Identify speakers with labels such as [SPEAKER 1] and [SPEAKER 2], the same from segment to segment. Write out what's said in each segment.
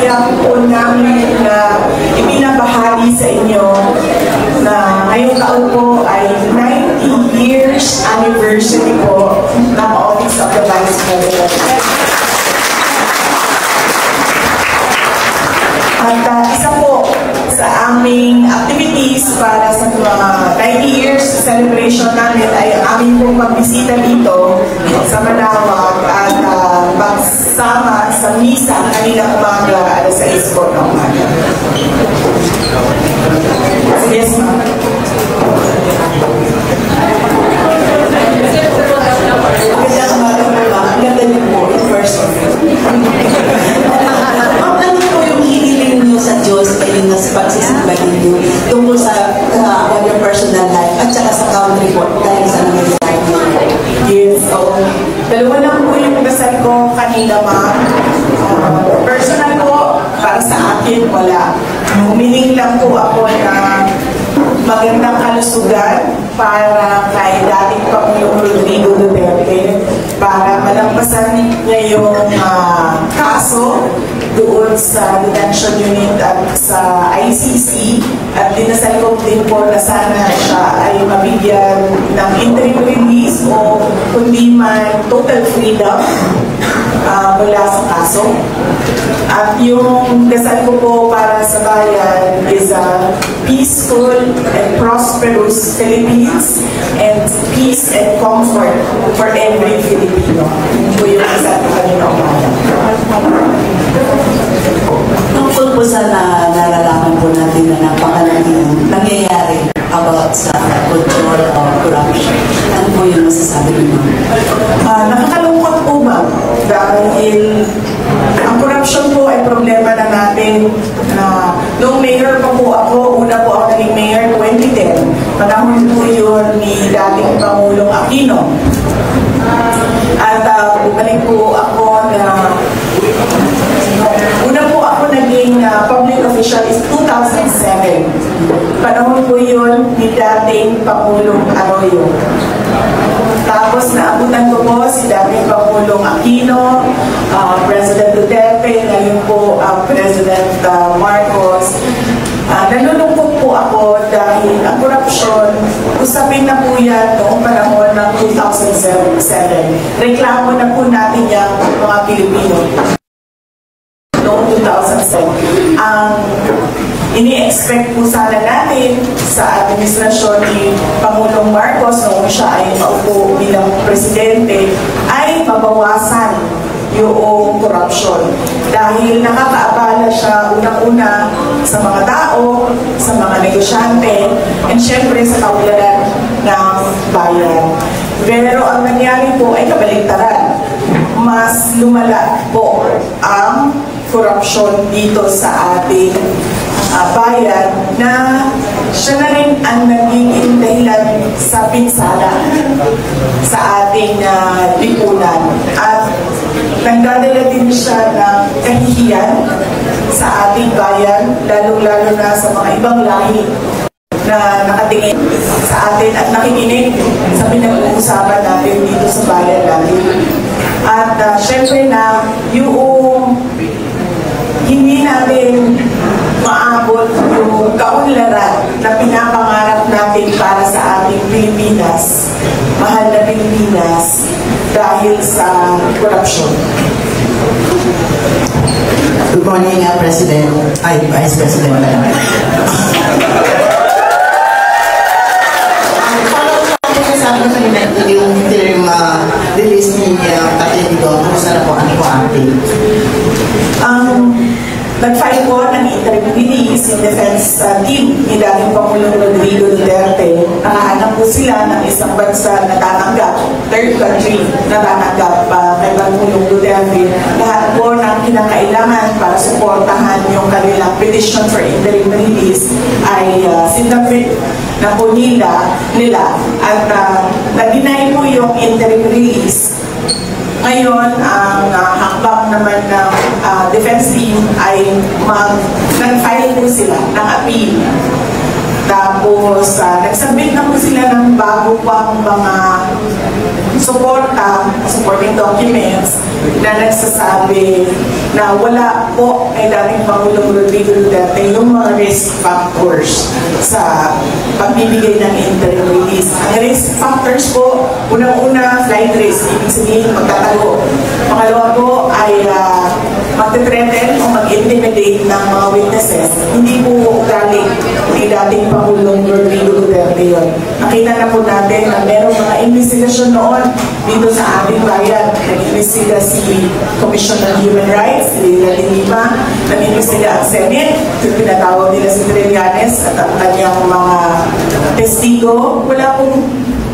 [SPEAKER 1] saya po namin na ibinabahagi sa inyo na ngayong taon po ay 90 years anniversary po ng Office of the Vice President. At isa po sa aming activities para sa mga 90 years celebration namin ay ang aming pong pagbisita dito sa Manawag at pagsama sa misa kanina umaga alas 6 po ng umaga. Yes, ma'am. Ganda niyo po, in person.
[SPEAKER 2] Sa Diyos ay yung pagsisimba ninyo tungkol sa your personal life at saka sa country po dahil sa nangyayari niyo.
[SPEAKER 1] Yes, so dalawa lang po yung dasal ko kanina, ma'am. Personal po, para sa akin, wala. Humiling lang po ako na magandang kalusugan para kay dating Pangulong Rodrigo Duterte para malampasan niya yung kaso doon sa detention unit at sa ICC at dinasal ko din po na sana siya ay mabigyan ng interim release o kundi man total freedom mula sa kaso. At yung dasal ko po para sa bayan is a peaceful and prosperous Philippines and peace and comfort for every Filipino. Yun po yung dasal ko kanina umaga.
[SPEAKER 2] Tungkol po sa nalalaman po natin na napakalaking nangyayari about sa control of corruption. Ano po yung masasabi niyo?
[SPEAKER 1] Nakakalungkot po, ma'am, dahil ang corruption po ay problema na natin. Noong mayor pa po ako, una po ako naging mayor 2010. Panahon po yun ni dating Pangulong Aquino. At bumalik po ako na una po ako naging public official is 2007. Panahon po yun ni dating Pangulong Arroyo. Tapos naabutan ko po si dating Pangulong Aquino, President Duterte, ngayon po President Marcos. Nalulungkot po ako dahil ang korupsyon, usapin na po yan noong panahon ng 2007. Reklamo na po natin yung mga Pilipino noong 2007. Ang ini-expect po sana natin sa administrasyon ni Pangulong Marcos noong siya ay maupo bilang presidente ay mabawasan yung corruption. Dahil nakakaabala siya unang-una sa mga tao, sa mga negosyante, and syempre sa kaunlaran ng bayan. Pero ang nangyari po ay kabaligtaran. Mas lumala po ang corruption dito sa ating bayan na siya na rin ang nagiging dahilan sa pinsala sa ating lipunan. At nagdadala din siya ng kahihiyan sa ating bayan, lalong-lalo na sa mga ibang lahi na nakatingin sa atin at nakikinig sa pinag-uusapan natin dito sa bayan natin. At syempre na yung hindi natin maabot yung kaunlaran na pinapangarap natin para sa ating Pilipinas, mahal na Pilipinas, dahil sa korupsyon.
[SPEAKER 2] Good morning, President. Vice President. Yung interim release ni Atletico, kung saan po, ano po update?
[SPEAKER 1] Nag-file po ng interim release yung defense team ni dating Pangulong Rodrigo Duterte. Nakahanap po sila ng isang bansa na tatanggap, third country na tatanggap kay Pangulong Duterte. Lahat po ng kinakailangan para suportahan yung kanilang petition for interim release ay sinabit na po nila at nag-deny po yung interim release. Ngayon, ang hakbang naman ng defense team ay nag-file po sila ng appeal Tapos, nagsubmit na po sila ng bago pang mga supporting documents na nagsasabi na wala po ay dating Pangulong Rodrigo Duterte yung mga risk factors sa pagbibigay ng interim release. Ang risk factors po, unang-una, flight risk, ibig sabihin magtatago. Pangalawa po ay magte-threaten o mag-intimidate ng mga witnesses. Hindi po galing ni dating Pangulong Rodrigo Duterte yun. Nakita na po natin na merong mga investigasyon noon dito sa ating bayan. Nag-investiga si Commission on Human Rights, si Leila de Lima, nag-investiga ang Senate, pinatawag nila si Trillanes at ang kanyang mga testigo.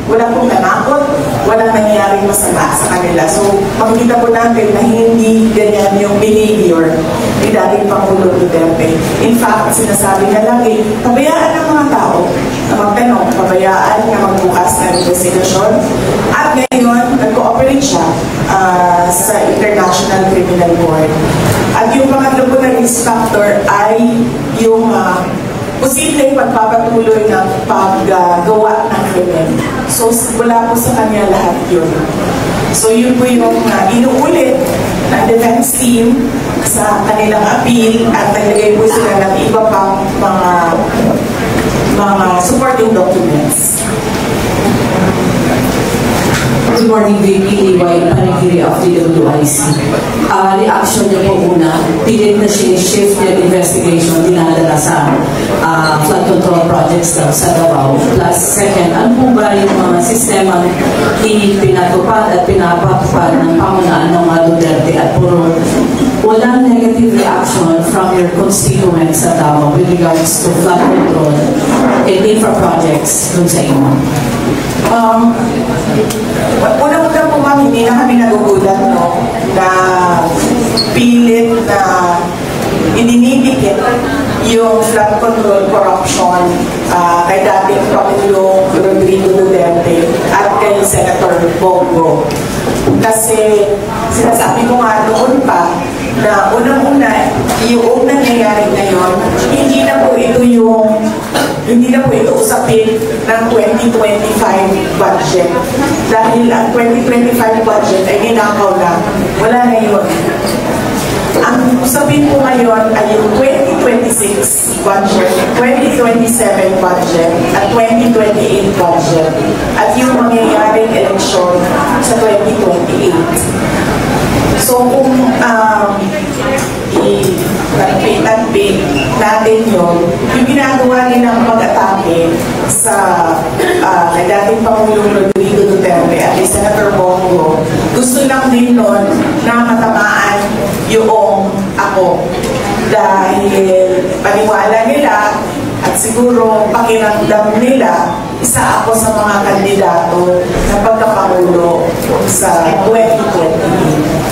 [SPEAKER 1] Wala pong nanakot, walang nangyaring masama sa kanila. So, makikita po natin na hindi ganyan yung behavior ni dating Pangulong Duterte. In fact, sinasabi na lagi, pabayaan ng mga tao na magtanong, pabayaan na magbukas ng investigasyon. At ngayon, nag-cooperate siya sa International Criminal Court. At yung pangatlo po na risk factor ay yung posibleng pagpapatuloy ng paggawa ng krimen. So, wala po sa kanya lahat yun. So, yun po yung inuulit ng defense team sa kanilang appeal at naglagay po sila ng iba pang mga supporting documents.
[SPEAKER 2] Good morning, VP EY, Panigiri of DWIC. Reaction niyo po una, pilit na shift yung investigation dinadala sa flood control projects daw sa Davao. Plus, second, ano po ba yung mga sistema pinatupad at pinapatupad ng pamunaan ng mga Duterte at puro walang negative reaction from your constituents sa Davao with regards to flood control and infra projects dun sa inyo?
[SPEAKER 1] Una-una po ma'am, hindi na kami nagugulat na pilit na ininidikit yung flood control corruption kay dating Pangulong Rodrigo Duterte at kay Senator Bongo. Kasi sinasabi ko nga noon pa na unang-una, yung nangyayari ngayon, hindi na po ito usapin ng 2025 budget. Dahil ang 2025 budget ay ninakaw na. Wala na yun. Ang usapin po ngayon ay yung 2026 budget, 2027 budget, at 2028 budget. At yung mangyayaring eleksyon sa 2028. So kung i-tanpit natin yun, yung ginagawa nilang pag-atake sa kay dating Pangulong Rodrigo Duterte at kay Senator Bongo, gusto lang din nun na matamaan yung ako. Dahil paniwala nila at siguro pakiramdam nila, isa ako sa mga kandidato na pagkapangulo sa 2028.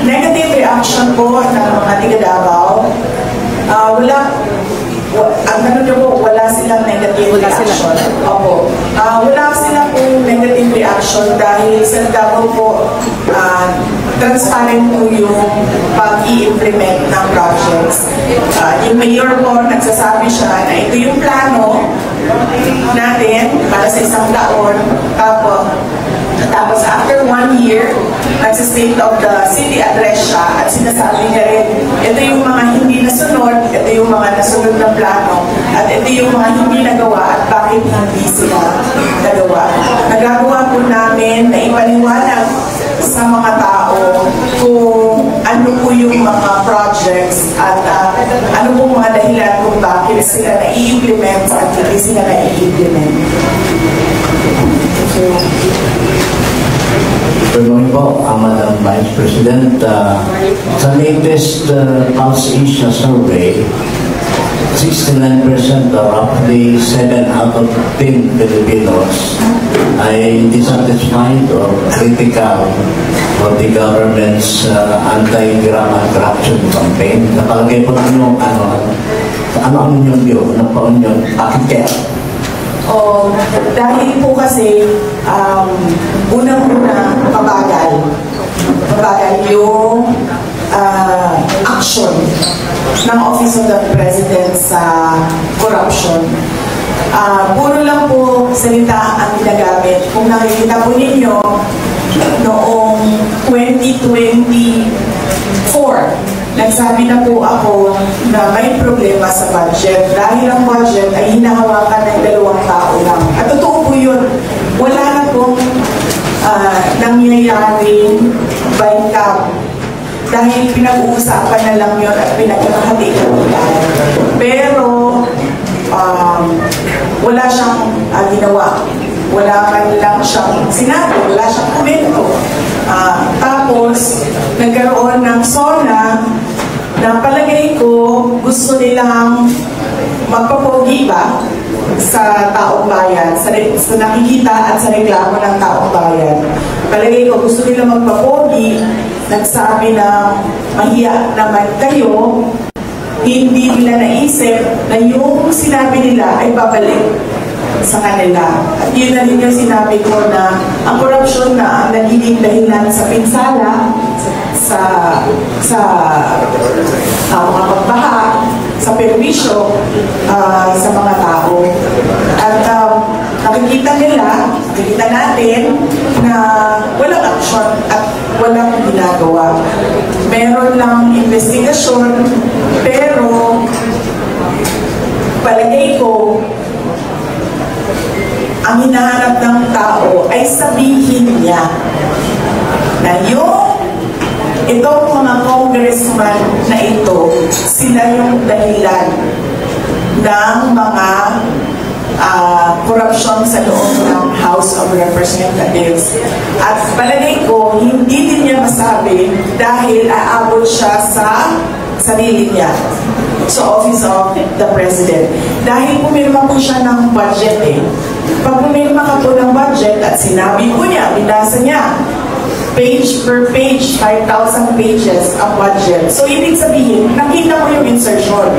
[SPEAKER 1] Negative reaction po ng mga tiga Davao, wala silang negative reaction. Opo. Wala silang negative reaction dahil sa Davao po, transparent po yung pag-i-implement ng projects. Yung mayor po, nagsasabi siya na ito yung plano natin para sa isang taon. Tapos after 1 year, nagsa-state of the city address siya at sinasabi niya rin, ito yung mga hindi nasunod, ito yung mga nasunod na plano, at ito yung mga hindi nagawa at bakit hindi sila nagawa. Nagagawa po namin na ipaliwanag sa mga tao kung ano po yung mga projects at ano po mga dahilan kung bakit sila na-i-implement at hindi sila na-i-implement.
[SPEAKER 3] Good morning po, Madam Vice President. Sa latest Pulse Asia survey, 69% or roughly 7 out of 10 Filipinos ay dissatisfied or critical of the government's anti-drama corruption campaign. Nakalagay po ninyo ano ang inyong view? Ano po inyong pakikya?
[SPEAKER 1] Dahil po kasi unang-una mabagal yung action ng Office of the President sa corruption. Puro lang po salita ang ginagamit. Kung nakikita po ninyo, noong 2024, nagsabi na po ako na may problema sa budget dahil ang budget ay hinahawakan ng 2 tao lang. At totoo po yun. Wala na pong nangyayaring bycam dahil pinag-uusapan na lang yun at pinagkakatikan nila. Pero wala siyang ginawa. Wala man lang siyang sinabi, wala siyang komento. Tapos, nagkaroon ng SONA na palagay ko gusto nilang magpapogi ba sa taong bayan, sa nakikita at sa reklamo ng taong bayan. Palagay ko gusto nilang magpapogi, nagsabi na mahiya naman kayo, hindi nila naisip na yung sinabi nila ay babalik sa kanila. At yun na rin yung sinabi ko na ang korupsyon na ang nagiging dahilan sa pinsala, sa mga pagbaha, sa perwisyo sa mga tao. At nakikita natin na walang aksyon at walang ginagawa. Meron lang investigasyon, pero palagay ko ang hinahanap ng tao ay sabihin niya na itong mga congressman na ito, sila yung dahilan ng mga korupsyon sa loob ng House of Representatives. At palagay ko, hindi din niya masabi dahil aabot siya sa sarili niya, sa Office of the President. Dahil pumirma po siya ng budget Pag pumirma ka po ng budget at sinabi ko niya, binasa niya, page per page, 5,000 pages ang budget. So, ibig sabihin, nakita mo yung insertion.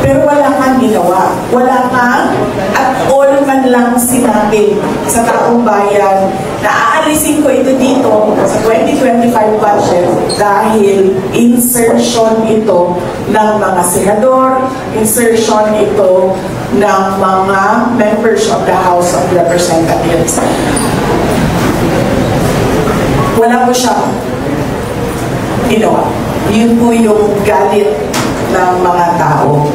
[SPEAKER 1] Pero wala kang ginawa. Wala kang at all man lang sinabi sa taong bayan na aalisin ko ito dito sa 2025 budget dahil insertion ito ng mga senador, insertion ito ng mga members of the House of Representatives. Wala po siyang ginawa. Yun po yung galit ng mga tao.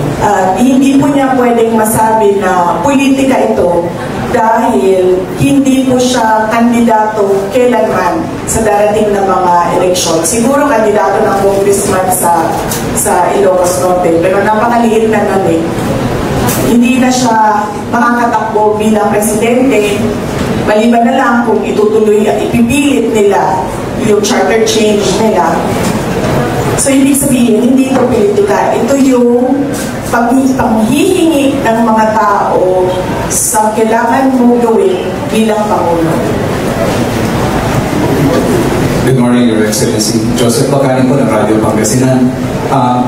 [SPEAKER 1] Hindi po niya pwedeng masabi na politika ito dahil hindi po siya kandidato kailanman sa darating na mga eleksyon. Siguro kandidato ng congressman sa Ilocos Norte, pero napakaliit na nun Hindi na siya makakatakbo bilang presidente. Maliban na lang kung itutuloy at ipipilit nila yung charter change nila. So, ibig sabihin, hindi ito politika. Ito yung panghihingi ng mga tao sa kailangan mo gawin bilang Pangulo.
[SPEAKER 4] Good morning, Your Excellency. Joseph Bacani po ng Radio Pangasinan.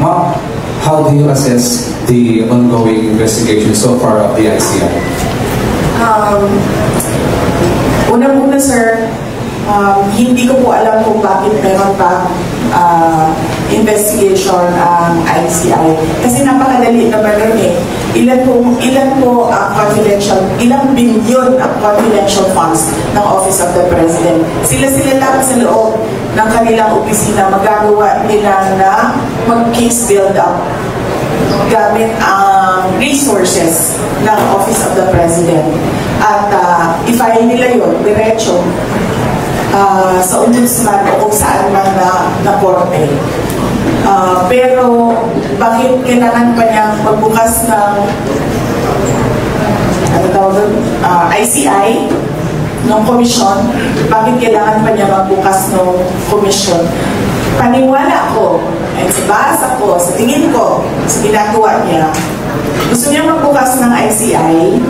[SPEAKER 4] Ma'am, how do you assess the ongoing investigation so far of the ICI?
[SPEAKER 1] Unang-una, sir, hindi ko po alam kung bakit meron pa investigation ang ICI. Kasi napakadali naman nun Ilan po ang confidential, ilang bilyon ang confidential funds ng Office of the President. Sila lang sa loob ng kanilang opisina magagawa nila na mag-case build-up gamit ang resources ng Office of the President. At i-file nila yun, diretso, sa ombudsman o kung saan man na korte. Pero bakit kailangan pa niyang magbukas ng ICI ng komisyon? Bakit kailangan pa niya magbukas ng komisyon? Paniwala ko, ay sa basa ko, sa tingin ko, sa ginagawa niya, gusto niya magbukas ng ICI.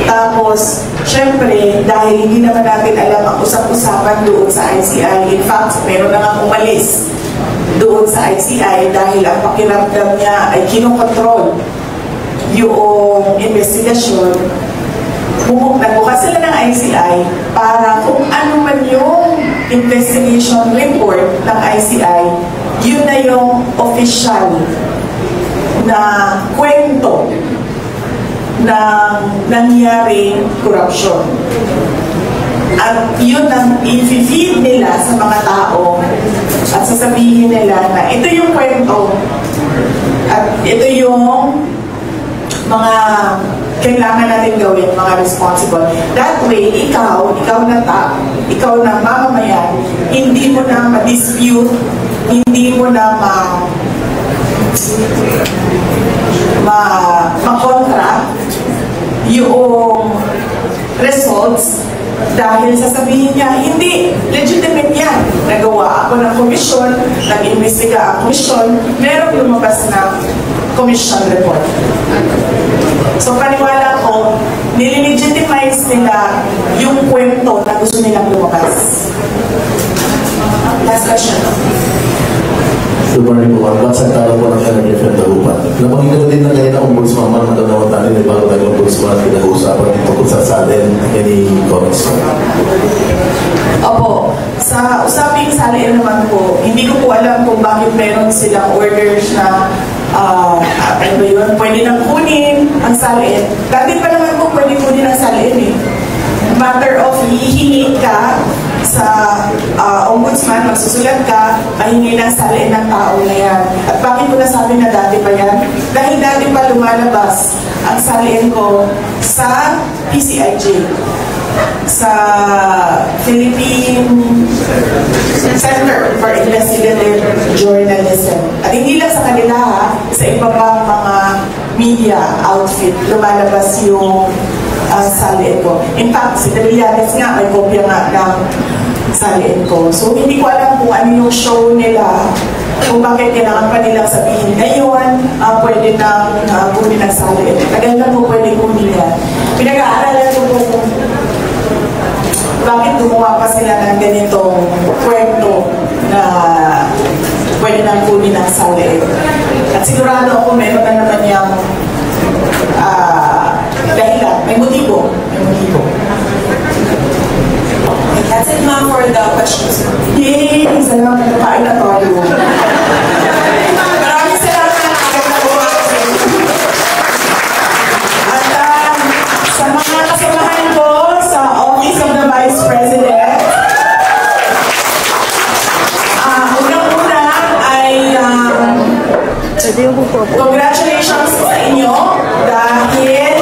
[SPEAKER 1] Tapos, syempre, dahil hindi naman natin alam ang usap-usapan doon sa ICI, in fact, meron na nga umalis doon sa ICI dahil ang pakiramdam niya ay kinokontrol yung investigasyon. Nagbukas sila ng ICI para kung ano man yung investigation report ng ICI, yun na yung official na kwento ng nangyaring corruption. At yun ang i-feed nila sa mga tao at sasabihin nila na ito yung kwento at ito yung mga kailangan natin gawin, mga responsible. That way, ikaw na tao, ikaw na mamamayan, hindi mo na ma-dispute, hindi mo na ma-contra yung results dahil sasabihin niya, hindi, legitimate yan. Nagawa ako ng komisyon, nag-imbestiga ang komisyon, merong lumabas na commission report. So paniwala ko, nililegitimize nila yung kwento na gusto nilang lumabas. Last question.
[SPEAKER 5] Good morning po, Mark. Sa talo po ng Energy FM Dagupan. Napakinggan ko din na kayo na ombudsman, magandang tayo may bago tayong ombudsman pinag-uusapan tungkol sa salin. Any comments?
[SPEAKER 1] Opo, sa usaping salin naman po, hindi ko po alam kung bakit meron silang orders na ano ba yun, pwede nang kunin ang salin. Dati pa naman po pwede kunin ang salin eh. Matter of hihingi ka sa ombudsman, magsusulat ka, pahingi ng salin ng tao na yan. At bakit ko nasabi na dati pa yan? Dahil dati pa lumalabas ang salin ko sa PCIJ, sa Philippine Center for Investigative Journalism. At hindi lang sa kanila ha, sa iba pang mga media outfit, lumalabas yung salin ko. In fact, si Trillanes nga, may kopya nga ng salin ko. So, hindi ko alam kung ano yung show nila, kung bakit kailangan pa nilang sabihin, ngayon, pwede nang kunin ng salin. Tagal lang po pwede kunin yan. Pinag-aaralan ko po kung bakit gumawa pa sila ng ganitong kwento na pwede nang kunin ng salin. At sigurado ako meron na naman yung dahilan. May motibo. May motibo.
[SPEAKER 6] That's it, ma'am, for the questions.
[SPEAKER 1] Yay! Salamat na kain na tayo. Maraming salamat. Maganda po ako. At sa mga kasamahan ko sa Office of the Vice President, unang-una ay congratulations sa inyo dahil